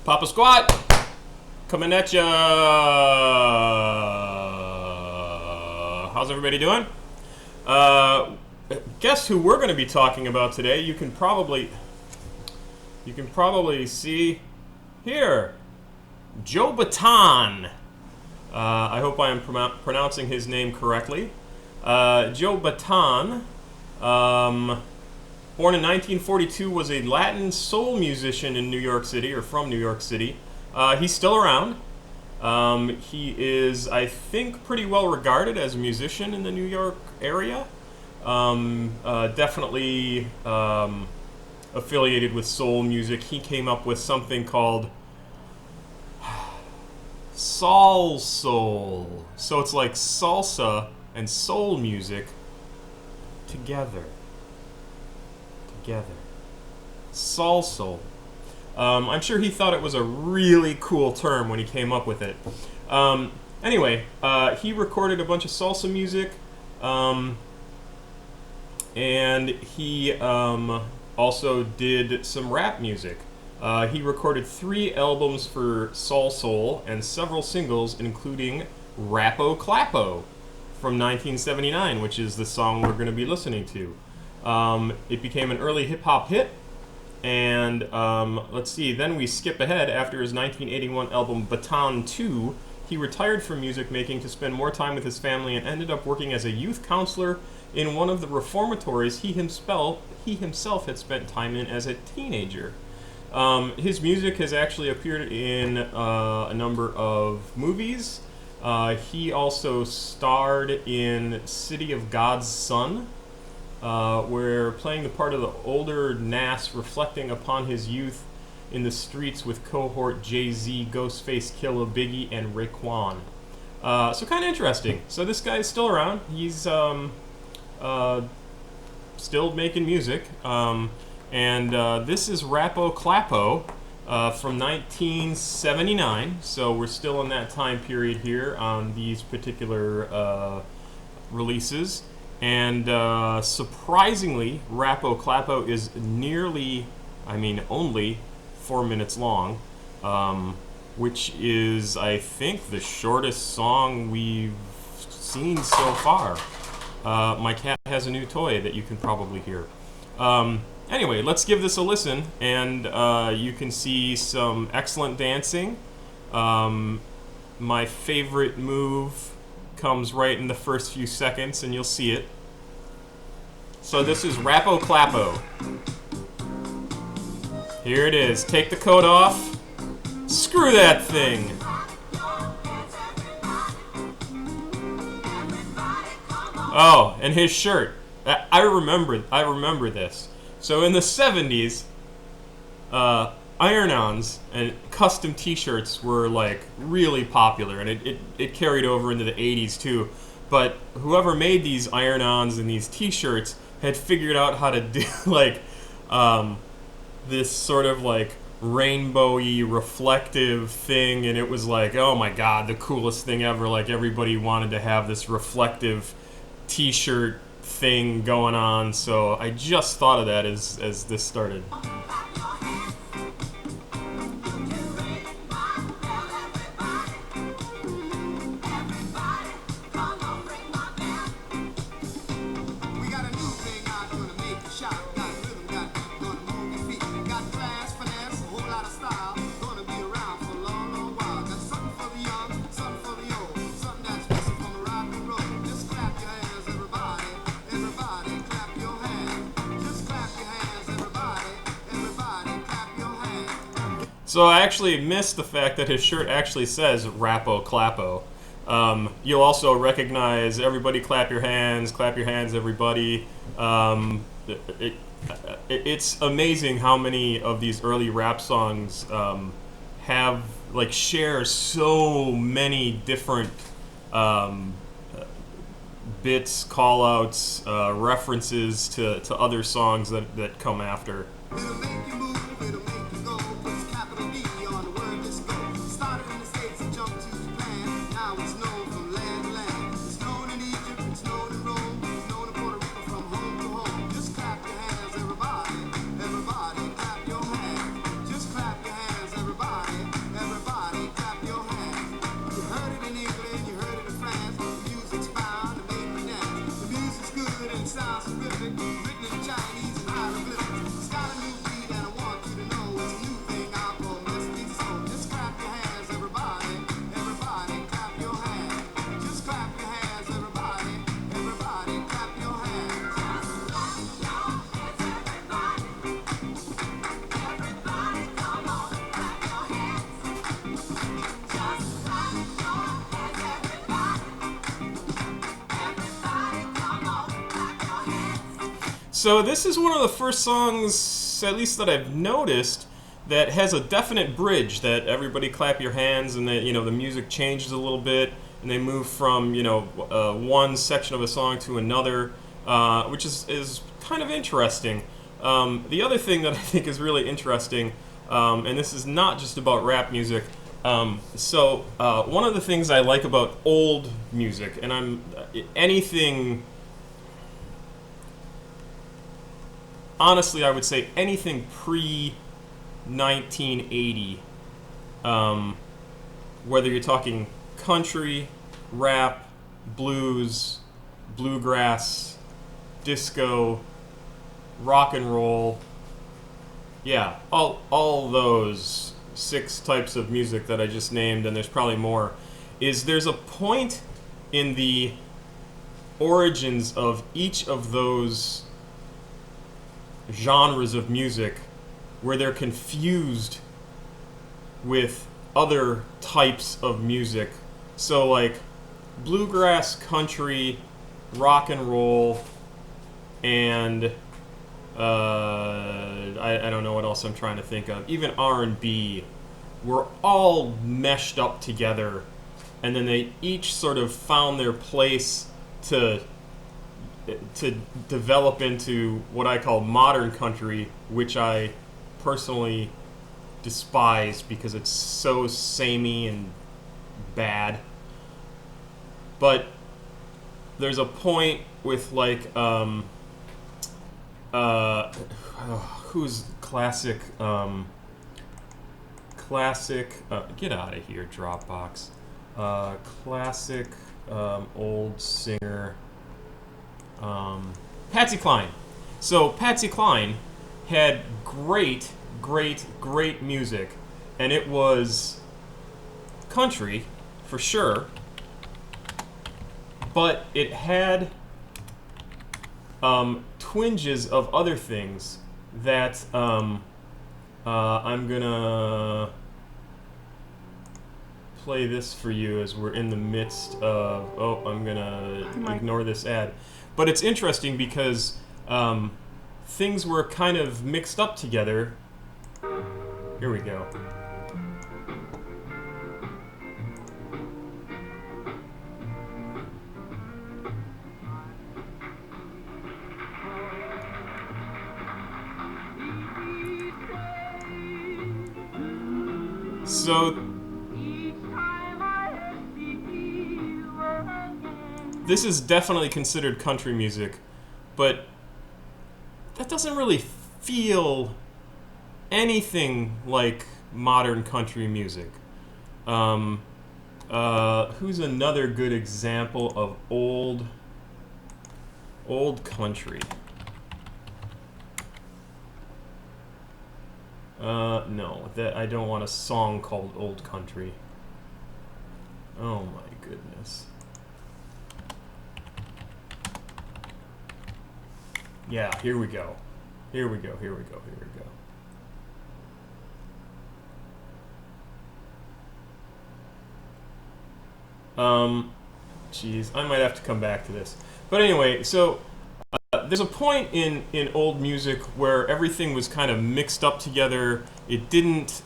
Papa Squat, coming at ya. How's everybody doing? Guess who we're going to be talking about today? You can probably see here, Joe Bataan. I hope I am pronouncing his name correctly. Joe Bataan, born in 1942, was a Latin soul musician in New York City, or from New York City. He's still around. He is, I think, pretty well regarded as a musician in the New York area. Definitely affiliated with soul music. He came up with something called Soul. So it's like salsa and soul music together. Soul. I'm sure he thought it was a really cool term when he came up with it. Anyway, he recorded a bunch of salsa music, and he also did some rap music. He recorded 3 albums for Soul and several singles, including Rappo Clappo from 1979, which is the song we're going to be listening to. It became an early hip-hop hit, and let's see, then we skip ahead. After his 1981 album Bataan 2, he retired from music making to spend more time with his family and ended up working as a youth counselor in one of the reformatories he himself had spent time in as a teenager. His music has actually appeared in a number of movies. He also starred in City of God's Son, where playing the part of the older Nas reflecting upon his youth in the streets with cohort Jay-Z, Ghostface Killah, Biggie, and Raekwon. So kind of interesting. So this guy is still around. He's still making music. And this is Rappo Clappo from 1979. So we're still in that time period here on these particular releases. And surprisingly, Rappo Clappo is only 4 minutes long, which is, I think, the shortest song we've seen so far. My cat has a new toy that you can probably hear. Anyway, let's give this a listen, and you can see some excellent dancing. My favorite move comes right in the first few seconds, and you'll see it. So this is Rappo Clappo. Here it is. Take the coat off. Screw that thing. Oh, and his shirt. I remember this. So in the 70s, iron-ons and custom t-shirts were like really popular, and it carried over into the 80s too. But whoever made these iron-ons and these t-shirts had figured out how to do like this sort of like rainbowy reflective thing, and it was like, oh my god, the coolest thing ever. Like everybody wanted to have this reflective t-shirt thing going on. So I just thought of that as this started. So I actually missed the fact that his shirt actually says Rappo Clappo. You'll also recognize everybody clap your hands, everybody. It's amazing how many of these early rap songs share so many different bits, call-outs, references to other songs that come after. So this is one of the first songs, at least that I've noticed, that has a definite bridge. That everybody clap your hands, and that the music changes a little bit, and they move from one section of a song to another, which is kind of interesting. The other thing that I think is really interesting, and this is not just about rap music. One of the things I like about old music, and anything. Honestly, I would say anything pre-1980, whether you're talking country, rap, blues, bluegrass, disco, rock and roll, yeah, all those 6 types of music that I just named, and there's probably more, there's a point in the origins of each of those genres of music where they're confused with other types of music. So like bluegrass, country, rock and roll, and I don't know what else I'm trying to think of. Even R&B were all meshed up together, and then they each sort of found their place to develop into what I call modern country, which I personally despise because it's so samey and bad. But there's a point with like who's classic get out of here, Dropbox. Classic old singer. Patsy Cline. So Patsy Cline had great music, and it was country for sure, but it had twinges of other things that I'm gonna play this for you as we're in the midst of. Oh, I'm gonna ignore this ad. But it's interesting because things were kind of mixed up together. Here we go. So this is definitely considered country music, but that doesn't really feel anything like modern country music. Who's another good example of old country? No, that I don't want a song called Old Country. Oh my goodness. Yeah, here we go. Here we go. Geez, I might have to come back to this. But anyway, so there's a point in old music where everything was kind of mixed up together. It didn't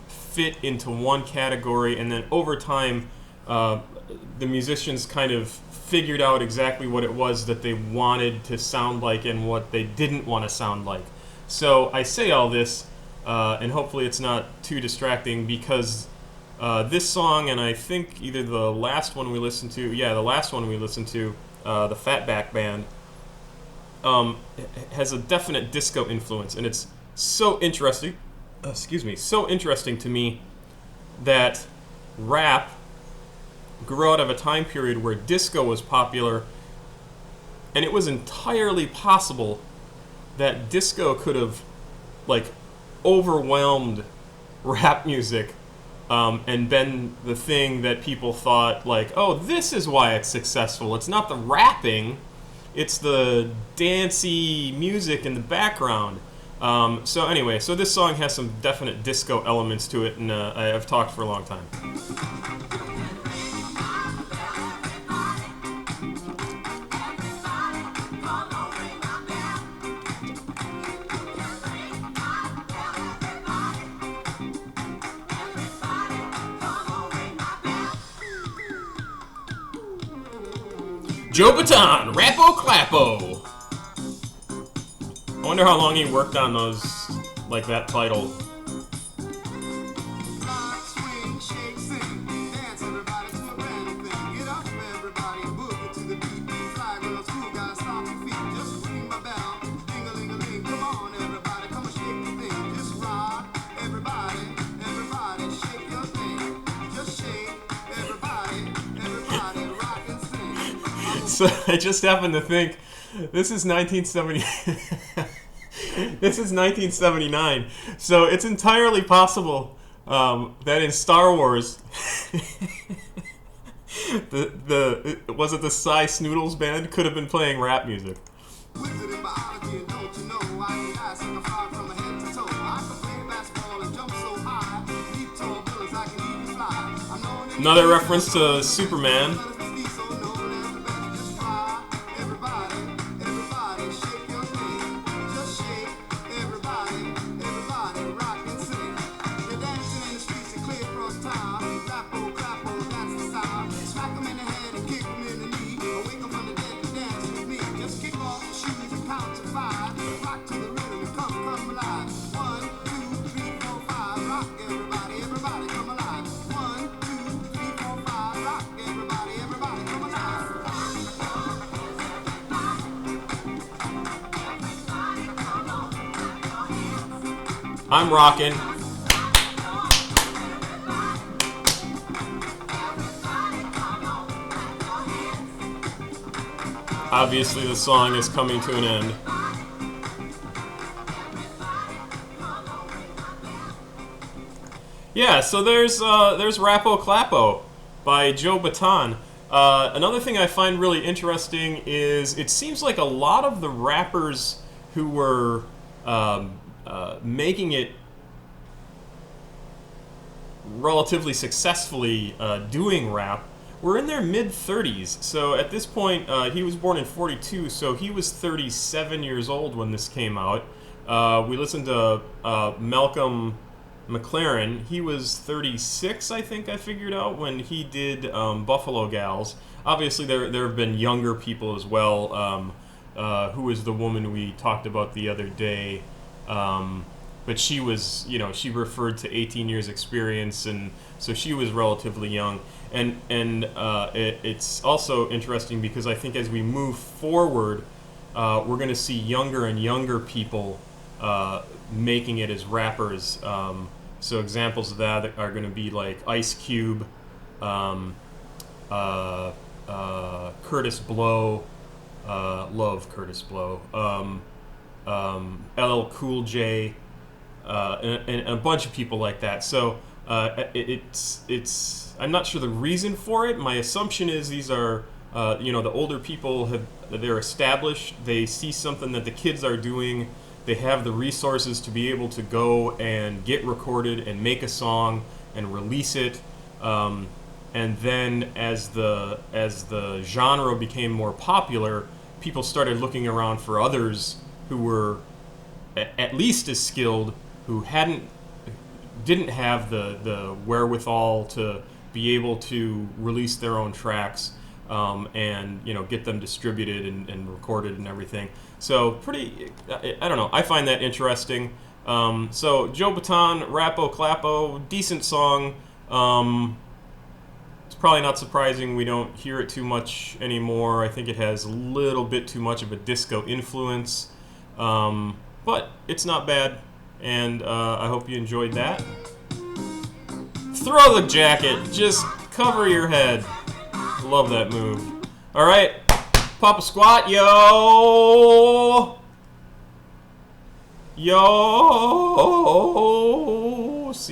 fit into one category, and then over time, the musicians kind of figured out exactly what it was that they wanted to sound like and what they didn't want to sound like. So I say all this, and hopefully it's not too distracting, because this song, and I think either the last one we listened to, the Fatback Band, has a definite disco influence, and it's so interesting. So interesting to me that rap grew out of a time period where disco was popular, and it was entirely possible that disco could have overwhelmed rap music, and been the thing that people thought oh, this is why it's successful. It's not the rapping, it's the dancey music in the background. So anyway, so this song has some definite disco elements to it, and I've talked for a long time. Joe Bataan, Rappo Clappo. I wonder how long he worked on those, like that title. So I just happened to think, this is 1970. This is 1979. So it's entirely possible that in Star Wars, was it the Cy Snoodles band could have been playing rap music. Another reference to Superman. I'm rocking. Obviously, the song is coming to an end. Yeah, so there's Rappo Clappo by Joe Bataan. Another thing I find really interesting is it seems like a lot of the rappers who were making it relatively successfully doing rap were in their mid-30s. So at this point, he was born in 42, so he was 37 years old when this came out. We listened to Malcolm McLaren. He was 36, I think I figured out, when he did Buffalo Gals. Obviously, there have been younger people as well. Who was the woman we talked about the other day? But she was, she referred to 18 years experience, and so she was relatively young. And it's also interesting because I think as we move forward, we're going to see younger and younger people making it as rappers. So examples of that are going to be like Ice Cube, Curtis Blow, love Curtis Blow, LL Cool J, and a bunch of people like that. So it's I'm not sure the reason for it. My assumption is these are the older people they're established. They see something that the kids are doing. They have the resources to be able to go and get recorded and make a song and release it. And then as the genre became more popular, people started looking around for others who were at least as skilled, who didn't have the wherewithal to be able to release their own tracks and get them distributed and recorded and everything. So pretty, I don't know, I find that interesting. So Joe Bataan, Rappo Clappo, decent song. It's probably not surprising we don't hear it too much anymore. I think it has a little bit too much of a disco influence, but it's not bad, and I hope you enjoyed that. Throw the jacket, just cover your head. Love that move. All right, pop a squat, yo. See you.